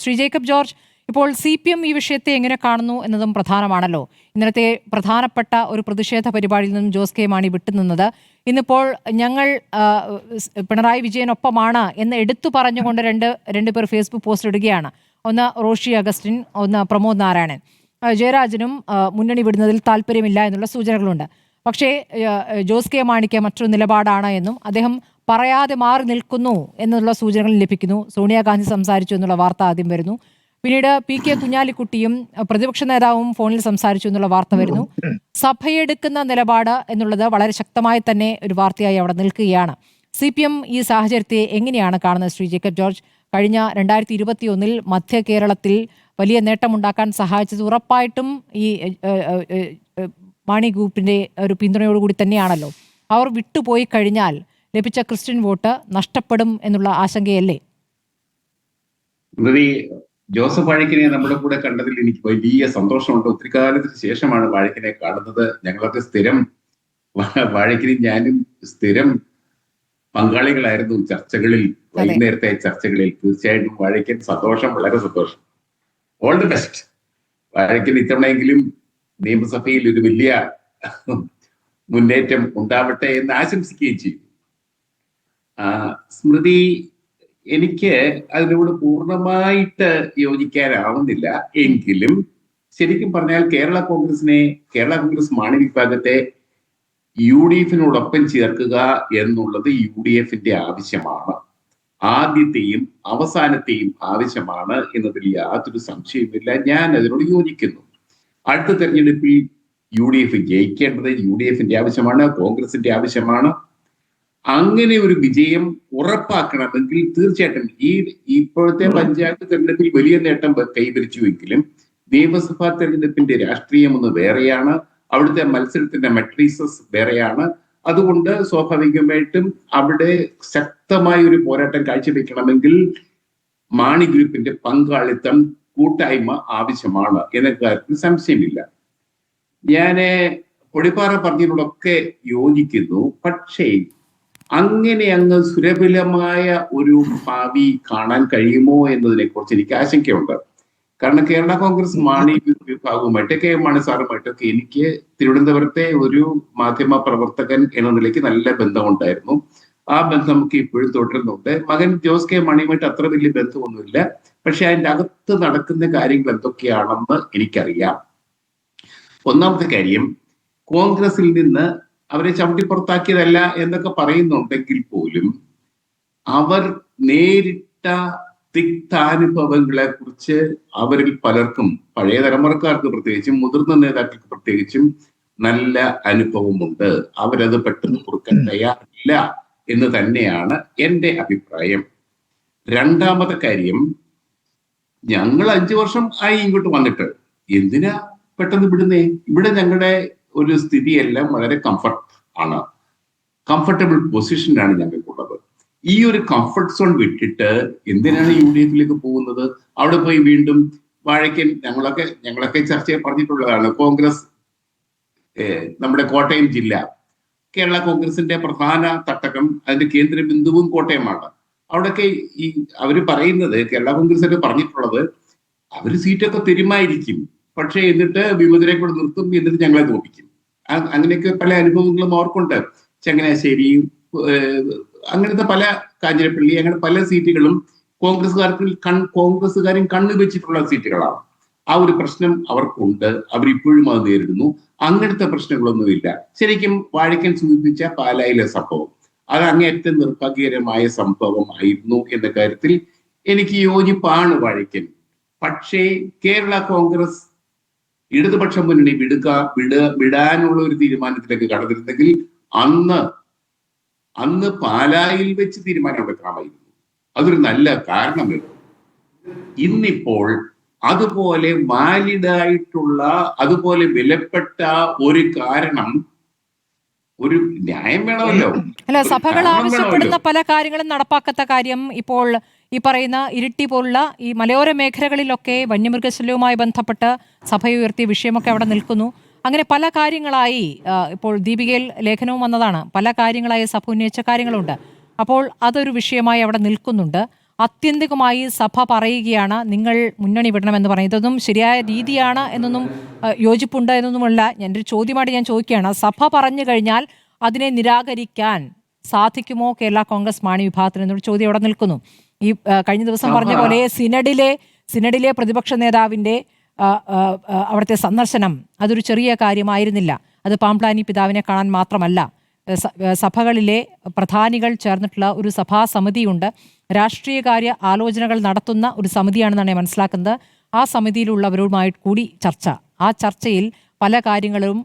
Shri Jacob George, ഇപ്പോൾ CPM ഈ വിഷയത്തെ എങ്ങനെ കാണുന്നു എന്നതും പ്രധാനമാണല്ലോ. ഇന്നലത്തെ പ്രധാനപ്പെട്ട ഒരു പ്രതിഷേധ പരിപാടിയിൽ നിന്നും ജോസ് കെ മാണി വിട്ടുനിന്നത് ഇന്നിപ്പോൾ ഞങ്ങൾ പിണറായി വിജയനൊപ്പമാണ് എന്ന് എടുത്തു പറഞ്ഞുകൊണ്ട് രണ്ടുപേർ ഫേസ്ബുക്ക് പോസ്റ്റ് ഇടുകയാണ്. ഒന്ന് റോഷി അഗസ്റ്റിൻ, ഒന്ന് പ്രമോദ് നാരായണൻ. ജയരാജനും മുന്നണി വിടുന്നതിൽ താല്പര്യമില്ല എന്നുള്ള സൂചനകളുണ്ട്. പക്ഷേ ജോസ് കെ മാണിക്ക് മറ്റൊരു നിലപാടാണ് എന്നും അദ്ദേഹം പറയാതെ മാറി നിൽക്കുന്നു എന്നുള്ള സൂചനകൾ ലഭിക്കുന്നു. സോണിയാഗാന്ധി സംസാരിച്ചു എന്നുള്ള വാർത്ത ആദ്യം വരുന്നു. പിന്നീട് PK കുഞ്ഞാലിക്കുട്ടിയും പ്രതിപക്ഷ നേതാവും ഫോണിൽ സംസാരിച്ചു എന്നുള്ള വാർത്ത വരുന്നു. സഭയെടുക്കുന്ന നിലപാട് എന്നുള്ളത് വളരെ ശക്തമായി തന്നെ ഒരു വാർത്തയായി അവിടെ നിൽക്കുകയാണ്. CPM ഈ സാഹചര്യത്തെ എങ്ങനെയാണ് കാണുന്നത് ശ്രീ ജേക്കബ് ജോർജ്? കഴിഞ്ഞ 2021 മധ്യ കേരളത്തിൽ വലിയ നേട്ടമുണ്ടാക്കാൻ സഹായിച്ചത് ഉറപ്പായിട്ടും ഈ മാണി ഗ്രൂപ്പിന്റെ ഒരു പിന്തുണയോടുകൂടി തന്നെയാണല്ലോ. അവർ വിട്ടുപോയി കഴിഞ്ഞാൽ ലഭിച്ച ക്രിസ്ത്യൻ വോട്ട് നഷ്ടപ്പെടും എന്നുള്ള ആശങ്കയല്ലേ? ജോസഫ് വാഴക്കിനെ നമ്മുടെ കൂടെ കണ്ടതിൽ എനിക്ക് വലിയ സന്തോഷമുണ്ട്. ഒത്തിരി കാലത്തിന് ശേഷമാണ് വാഴക്കിനെ കാണുന്നത്. ഞങ്ങളൊക്കെ സ്ഥിരം വാഴക്കിനും ഞാനും സ്ഥിരം പങ്കാളികളായിരുന്നു ചർച്ചകളിൽ, വൈകുന്നേരത്തെ ചർച്ചകളിൽ. തീർച്ചയായിട്ടും വാഴക്കൻ സന്തോഷം, വളരെ സന്തോഷം. All the best. വാഴക്കൻ ഇത്തവണയെങ്കിലും നിയമസഭയിൽ ഒരു വലിയ മുന്നേറ്റം ഉണ്ടാവട്ടെ എന്ന് ആശംസിക്കുകയും ചെയ്യും. സ്മൃതി, എനിക്ക് അതിനോട് പൂർണ്ണമായിട്ട് യോജിക്കാനാവുന്നില്ല. എങ്കിലും ശരിക്കും പറഞ്ഞാൽ കേരള കോൺഗ്രസ് മാണി വിഭാഗത്തെ UDF-നോടൊപ്പം ചേർക്കുക എന്നുള്ളത് UDF-ന്റെ ആവശ്യമാണ്. ആദ്യത്തെയും അവസാനത്തെയും ആവശ്യമാണ് എന്നതിൽ യാതൊരു സംശയവുമില്ല. ഞാൻ അതിനോട് യോജിക്കുന്നു. അടുത്ത തെരഞ്ഞെടുപ്പിൽ UDF ജയിക്കേണ്ടത് UDF-ന്റെ ആവശ്യമാണ്, കോൺഗ്രസിന്റെ ആവശ്യമാണ്. അങ്ങനെ ഒരു വിജയം ഉറപ്പാക്കണമെങ്കിൽ തീർച്ചയായിട്ടും ഇപ്പോഴത്തെ പഞ്ചായത്ത് തെരഞ്ഞെടുപ്പിൽ വലിയ നേട്ടം കൈവരിച്ചുവെങ്കിലും നിയമസഭാ തെരഞ്ഞെടുപ്പിന്റെ രാഷ്ട്രീയം ഒന്ന് വേറെയാണ്. അവിടുത്തെ മത്സരത്തിന്റെ മെട്രീസസ് വേറെയാണ്. അതുകൊണ്ട് സ്വാഭാവികമായിട്ടും അവിടെ ശക്തമായ ഒരു പോരാട്ടം കാഴ്ചവെക്കണമെങ്കിൽ മാണി ഗ്രൂപ്പിന്റെ പങ്കാളിത്തം, കൂട്ടായ്മ ആവശ്യമാണ് എന്ന കാര്യത്തിൽ സംശയമില്ല. ഞാന് പൊടിപ്പാറ പറഞ്ഞതിനോടൊക്കെ യോജിക്കുന്നു. പക്ഷേ അങ്ങനെ അങ്ങ് സുലഭമായ ഒരു ഭാവി കാണാൻ കഴിയുമോ എന്നതിനെ കുറിച്ച് എനിക്ക് ആശങ്കയുണ്ട്. കാരണം കേരള കോൺഗ്രസ് മാണി വിഭാഗവുമായിട്ട് KM മാണി സാറുമായിട്ടൊക്കെ എനിക്ക് തിരുവനന്തപുരത്തെ ഒരു മാധ്യമ പ്രവർത്തകൻ എന്ന നിലയ്ക്ക് നല്ല ബന്ധമുണ്ടായിരുന്നു. ആ ബന്ധം നമുക്ക് ഇപ്പോഴും തുടരുന്നുണ്ട്. മകൻ ജോസ് കെ മാണിയുമായിട്ട് അത്ര വലിയ ബന്ധമൊന്നുമില്ല. പക്ഷെ അതിൻ്റെ അകത്ത് നടക്കുന്ന കാര്യങ്ങൾ എന്തൊക്കെയാണെന്ന് എനിക്കറിയാം. ഒന്നാമത്തെ കാര്യം, കോൺഗ്രസിൽ നിന്ന് അവരെ ചവിട്ടിപ്പുറത്താക്കിയതല്ല എന്നൊക്കെ പറയുന്നുണ്ടെങ്കിൽ പോലും അവർ നേരിട്ട തിക്താനുഭവങ്ങളെ കുറിച്ച് അവരിൽ പലർക്കും, പഴയ തലമുറക്കാർക്ക് പ്രത്യേകിച്ചും മുതിർന്ന നേതാക്കൾക്ക് പ്രത്യേകിച്ചും നല്ല അനുഭവമുണ്ട്. അവരത് പെട്ടെന്ന് കുറുക്കാൻ തയ്യാറില്ല എന്ന് തന്നെയാണ് എൻ്റെ അഭിപ്രായം. രണ്ടാമത്തെ കാര്യം, ഞങ്ങൾ 5 വർഷം ആയി ഇങ്ങോട്ട് വന്നിട്ട് എന്തിനാ പെട്ടെന്ന് വിടുന്നേ? ഇവിടെ ഞങ്ങളുടെ ഒരു സ്ഥിതിയെല്ലാം വളരെ കംഫർട്ടബിൾ പൊസിഷനിലാണ് ഞങ്ങൾക്കുള്ളത്. ഈ ഒരു കംഫർട്ട് സോൺ വിട്ടിട്ട് എന്തിനാണ് UDF-ലേക്ക് പോകുന്നത്? അവിടെ പോയി വീണ്ടും വാഴക്കൻ, ഞങ്ങളൊക്കെ ചർച്ചയെ പറഞ്ഞിട്ടുള്ളതാണ്. കോൺഗ്രസ്, നമ്മുടെ കോട്ടയം ജില്ല കേരള കോൺഗ്രസിന്റെ പ്രധാന തട്ടകം, അതിന്റെ കേന്ദ്ര ബിന്ദുവും കോട്ടയമാണ്. അവിടെയൊക്കെ അവര് പറയുന്നത്, കേരള കോൺഗ്രസ് പറഞ്ഞിട്ടുള്ളത്, അവര് സീറ്റൊക്കെ തരുമായിരിക്കും, പക്ഷെ എന്നിട്ട് വിമതരെ കൂടെ നിർത്തും, എന്നിട്ട് ഞങ്ങളെ തോപ്പിക്കും. അങ്ങനെയൊക്കെ പല അനുഭവങ്ങളും അവർക്കുണ്ട്. ചങ്ങനാശ്ശേരി, അങ്ങനത്തെ പല, കാഞ്ഞിരപ്പള്ളി, അങ്ങനെ പല സീറ്റുകളും കോൺഗ്രസ്സുകാരും കണ്ണു വെച്ചിട്ടുള്ള സീറ്റുകളാണ്. ആ ഒരു പ്രശ്നം അവർക്കുണ്ട്. അവരിപ്പോഴും അത് നേരിടുന്നു. അങ്ങനത്തെ പ്രശ്നങ്ങളൊന്നുമില്ല. ശരിക്കും വാഴക്കൻ സൂചിപ്പിച്ച പാലായിലെ സംഭവം, അത് അങ്ങേയറ്റം നിർഭാഗ്യകരമായ സംഭവമായിരുന്നു എന്ന കാര്യത്തിൽ എനിക്ക് യോജിപ്പാണ് വാഴക്കൻ. പക്ഷേ കേരള കോൺഗ്രസ് ഇടതുപക്ഷ മുന്നണി വിടാനുള്ള ഒരു തീരുമാനത്തിലേക്ക് കടന്നിരുന്നെങ്കിൽ അന്ന് പാലായിൽ വെച്ച് തീരുമാനമെടുക്കാമായിരുന്നു. അതൊരു നല്ല കാരണമായിരുന്നു. ഇന്നിപ്പോൾ അതുപോലെ വാലിഡായിട്ടുള്ള, അതുപോലെ വിലപ്പെട്ട ഒരു കാരണം, ഒരു ന്യായം വേണമല്ലോ. അല്ല, സഭകൾ ആവശ്യപ്പെടുന്ന പല കാര്യങ്ങളും നടപ്പാക്കാത്ത കാര്യം, ഇപ്പോൾ ഈ പറയുന്ന ഇരിട്ടി പോലുള്ള ഈ മലയോര മേഖലകളിലൊക്കെ വന്യമൃഗശല്യവുമായി ബന്ധപ്പെട്ട് സഭയുയർത്തിയ വിഷയമൊക്കെ അവിടെ നിൽക്കുന്നു. അങ്ങനെ പല കാര്യങ്ങളായി ഇപ്പോൾ ദീപികയിൽ ലേഖനവും വന്നതാണ്. പല കാര്യങ്ങളായി സഭ ഉന്നയിച്ച കാര്യങ്ങളുണ്ട്. അപ്പോൾ അതൊരു വിഷയമായി അവിടെ നിൽക്കുന്നുണ്ട്. ആത്യന്തികമായി സഭ പറയുകയാണ് നിങ്ങൾ മുന്നണി വിടണമെന്ന് പറയും. ഇതൊന്നും ശരിയായ രീതിയാണ് എന്നൊന്നും യോജിപ്പുണ്ട് എന്നൊന്നുമല്ല. എൻ്റെ ഒരു ചോദ്യമായിട്ട് ഞാൻ ചോദിക്കുകയാണ്, സഭ പറഞ്ഞു കഴിഞ്ഞാൽ അതിനെ നിരാകരിക്കാൻ സാധിക്കുമോ കേരള കോൺഗ്രസ് മാണി വിഭാഗത്തിന് എന്നൊരു ചോദ്യം അവിടെ നിൽക്കുന്നു. ഈ കഴിഞ്ഞ ദിവസം പറഞ്ഞ പോലെ സിനഡിലെ പ്രതിപക്ഷ നേതാവിൻ്റെ അവിടുത്തെ സന്ദർശനം അതൊരു ചെറിയ കാര്യമായിരുന്നില്ല. അത് പാംപ്ലാനി പിതാവിനെ കാണാൻ മാത്രമല്ല, സഭകളിലെ പ്രധാനികൾ ചേർന്നിട്ടുള്ള ഒരു സഭാ സമിതിയുണ്ട്. രാഷ്ട്രീയകാര്യ ആലോചനകൾ നടത്തുന്ന ഒരു സമിതിയാണെന്നാണ് ഞാൻ മനസ്സിലാക്കുന്നത്. ആ സമിതിയിലുള്ളവരുമായി കൂടി ചർച്ച, ആ ചർച്ചയിൽ പല കാര്യങ്ങളും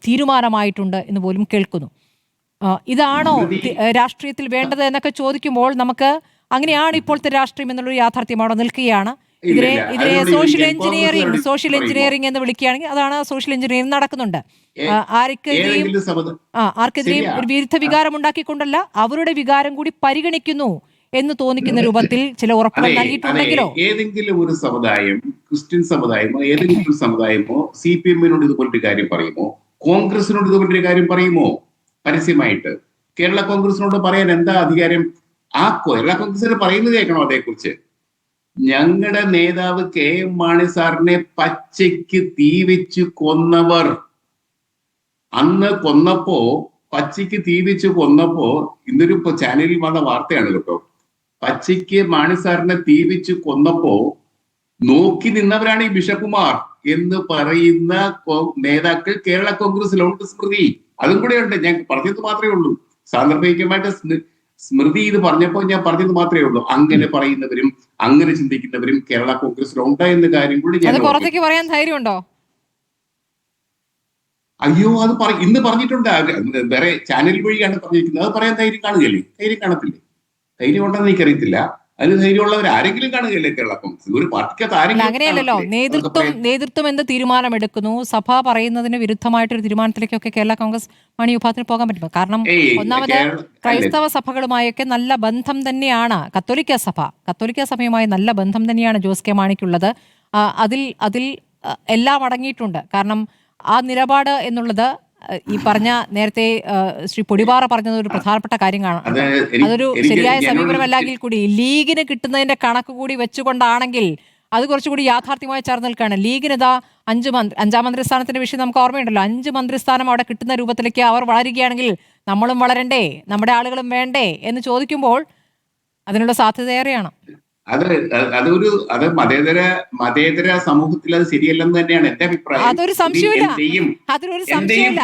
തീരുമാനമായിട്ടുണ്ട് എന്ന് പോലും കേൾക്കുന്നു. ഇതാണോ രാഷ്ട്രീയത്തിൽ വേണ്ടത് എന്നൊക്കെ ചോദിക്കുമ്പോൾ നമുക്ക് അങ്ങനെയാണ് ഇപ്പോഴത്തെ രാഷ്ട്രീയം എന്നുള്ളൊരു യാഥാർത്ഥ്യം അവിടെ നിൽക്കുകയാണ്. ഇതിനെ സോഷ്യൽ എഞ്ചിനീയറിംഗ് എന്ന് വിളിക്കുകയാണെങ്കിൽ അതാണ് സോഷ്യൽ എഞ്ചിനീയറിംഗ് നടക്കുന്നുണ്ട്. ആർക്കെതിരെയും ഒരു വിരുദ്ധ വികാരം ഉണ്ടാക്കിക്കൊണ്ടല്ല, അവരുടെ വികാരം കൂടി പരിഗണിക്കുന്നു എന്ന് തോന്നിക്കുന്ന രൂപത്തിൽ ചില ഉറപ്പുകൾ നൽകിയിട്ടുണ്ടെങ്കിലോ. ഏതെങ്കിലും ഒരു സമുദായം, ക്രിസ്ത്യൻ സമുദായമോ ഏതെങ്കിലും ഒരു സമുദായമോ CPM-നോട് ഇതുപോലൊരു കാര്യം പറയുമോ? കോൺഗ്രസിനോട് ഇതുപോലൊരു കാര്യം പറയുമോ പരസ്യമായിട്ട്? കേരള കോൺഗ്രസിനോട് പറയാൻ എന്താ അധികാരം? ആ കേരള കോൺഗ്രസിന് പറയുന്നത് കേൾക്കണോ അതേക്കുറിച്ച്? ഞങ്ങളുടെ നേതാവ് KM മാണി സാറിനെ പച്ചയ്ക്ക് തീ വെച്ച് കൊന്നവർ, അന്ന് കൊന്നപ്പോ പച്ചയ്ക്ക് തീ വെച്ച് കൊന്നപ്പോ, ഇന്നൊരു ചാനലിൽ വന്ന വാർത്തയാണ് കേട്ടോ, പച്ചയ്ക്ക് മാണി സാറിനെ തീ വെച്ച് കൊന്നപ്പോ നോക്കി നിന്നവരാണ് ഈ ബിഷപ്പുമാർ എന്ന് പറയുന്ന നേതാക്കൾ കേരള കോൺഗ്രസിലുണ്ട്. സ്മൃതി അതും കൂടെ ഉണ്ട്. ഞാൻ പറഞ്ഞത് മാത്രമേ ഉള്ളൂ. സാന്ദർഭികമായിട്ട് സ്മൃതി ഇത് പറഞ്ഞപ്പോ ഞാൻ പറഞ്ഞത് മാത്രമേ ഉള്ളൂ. അങ്ങനെ പറയുന്നവരും അങ്ങനെ ചിന്തിക്കുന്നവരും കേരള കോൺഗ്രസിലുണ്ട് എന്ന കാര്യം കൂടി ഞാൻ പുറത്തേക്ക് പറയാൻ ധൈര്യമുണ്ടോ? അയ്യോ, അത് ഇന്ന് പറഞ്ഞിട്ടുണ്ട്. വേറെ ചാനൽ വഴിയാണ് പറഞ്ഞിരിക്കുന്നത്. അത് പറയാൻ ധൈര്യം കാണുകയല്ലേ? ധൈര്യം കാണത്തില്ലേ? ധൈര്യം ഉണ്ടെന്ന് എനിക്കറിയത്തില്ല. അതിന് ധൈര്യമുള്ളവർ ആരെങ്കിലും കാണുകയല്ലേ കേരള കോൺഗ്രസ്? ഒരു പാർട്ടിക്കകത്ത് ആരെങ്കിലും അങ്ങനെയല്ലല്ലോ. നേതൃത്വം എന്ത് തീരുമാനമെടുക്കുന്നു, സഭ പറയുന്നതിന് വിരുദ്ധമായിട്ടൊരു തീരുമാനത്തിലേക്കൊക്കെ കേരള കോൺഗ്രസ് മാണി വിഭാഗത്തിന് പോകാൻ പറ്റുമോ? കാരണം ഒന്നാമത് ക്രൈസ്തവ സഭകളുമായൊക്കെ നല്ല ബന്ധം തന്നെയാണ്, കത്തോലിക്ക സഭയുമായി നല്ല ബന്ധം തന്നെയാണ് ജോസ് കെ മാണിക്കുള്ളത്. അതിൽ എല്ലാം അടങ്ങിയിട്ടുണ്ട്. കാരണം ആ നിലപാട് എന്നുള്ളത് ഈ പറഞ്ഞ നേരത്തെ ശ്രീ പൊടിപാറ പറഞ്ഞത് ഒരു പ്രധാനപ്പെട്ട കാര്യമാണ്. അതൊരു ശരിയായ സമീപനമല്ലെങ്കിൽ കൂടി ലീഗിന് കിട്ടുന്നതിന്റെ കണക്ക് കൂടി വെച്ചുകൊണ്ടാണെങ്കിൽ അത് കുറച്ചുകൂടി യാഥാർത്ഥ്യമായി ചേർന്ന് നിൽക്കുകയാണ്. ലീഗിന് ഇതാ 5 മന്ത്രിസ്ഥാനത്തിന്റെ വിഷയം നമുക്ക് ഓർമ്മയുണ്ടല്ലോ. 5 മന്ത്രിസ്ഥാനം അവിടെ കിട്ടുന്ന രൂപത്തിലേക്ക് അവർ വളരുകയാണെങ്കിൽ നമ്മളും വളരണ്ടേ, നമ്മുടെ ആളുകളും വേണ്ടേ എന്ന് ചോദിക്കുമ്പോൾ അതിനുള്ള സാധ്യത ഏറെയാണ്. അത് മതേതര സമൂഹത്തിൽ അത് ശരിയല്ലെന്ന് തന്നെയാണ് എന്റെ അഭിപ്രായം. അതൊരു സംശയമില്ല.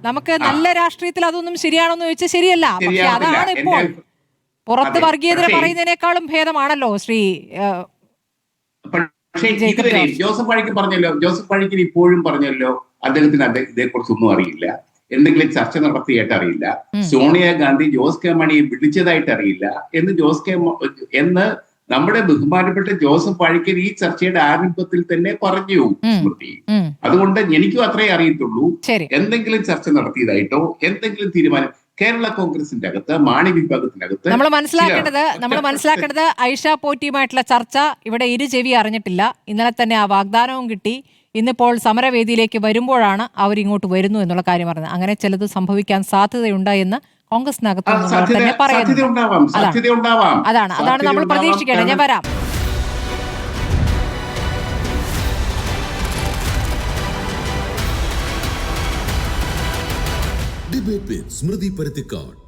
നമുക്ക് നല്ല രാഷ്ട്രീയത്തിൽ അതൊന്നും ശരിയാണോന്ന് ചോദിച്ചാൽ ശരിയല്ല. പക്ഷെ അതാണ് ഇപ്പോൾ പുറത്ത് വർഗീയത പറയുന്നതിനേക്കാളും ഭേദമാണല്ലോ ശ്രീ. പക്ഷേ ഇതുവരെ ജോസഫ് പഴക്കൻ ഇപ്പോഴും പറഞ്ഞല്ലോ അദ്ദേഹത്തിന് ഇതേക്കുറിച്ചൊന്നും അറിയില്ല, എന്തെങ്കിലും ചർച്ച നടത്തിയായിട്ട് അറിയില്ല, സോണിയാഗാന്ധി ജോസ് കെ മാണിയെ വിളിച്ചതായിട്ട് അറിയില്ല എന്ന് നമ്മുടെ ബഹുമാനപ്പെട്ട ജോസഫ് പഴക്കൻ ഈ ചർച്ചയുടെ ആരംഭത്തിൽ തന്നെ പറഞ്ഞു സ്മൃതി. അതുകൊണ്ട് എനിക്കും അത്രേ അറിയത്തുള്ളൂ. എന്തെങ്കിലും ചർച്ച നടത്തിയതായിട്ടോ എന്തെങ്കിലും തീരുമാനം കേരള കോൺഗ്രസിന്റെ അകത്ത്, മാണി വിഭാഗത്തിന്റെ അകത്ത് നമ്മൾ മനസ്സിലാക്കേണ്ടത് ഐഷ പോറ്റിയുമായിട്ടുള്ള ചർച്ച ഇവിടെ ഇരു ചെവി അറിഞ്ഞിട്ടില്ല. ഇന്നലെ തന്നെ ആ വാഗ്ദാനവും കിട്ടി. ഇന്നിപ്പോൾ സമരവേദിയിലേക്ക് വരുമ്പോഴാണ് അവരിങ്ങോട്ട് വരുന്നു എന്നുള്ള കാര്യം പറഞ്ഞത്. അങ്ങനെ ചിലത് സംഭവിക്കാൻ സാധ്യതയുണ്ട് എന്ന് കോൺഗ്രസിനകത്ത് തന്നെ പറയുന്നു. അതാണ് നമ്മൾ പ്രതീക്ഷിക്കേണ്ടത്. ഞാൻ വരാം. ഡിബേറ്റ് വിത്ത് സ്മൃതി പരുത്തിക്കാട്.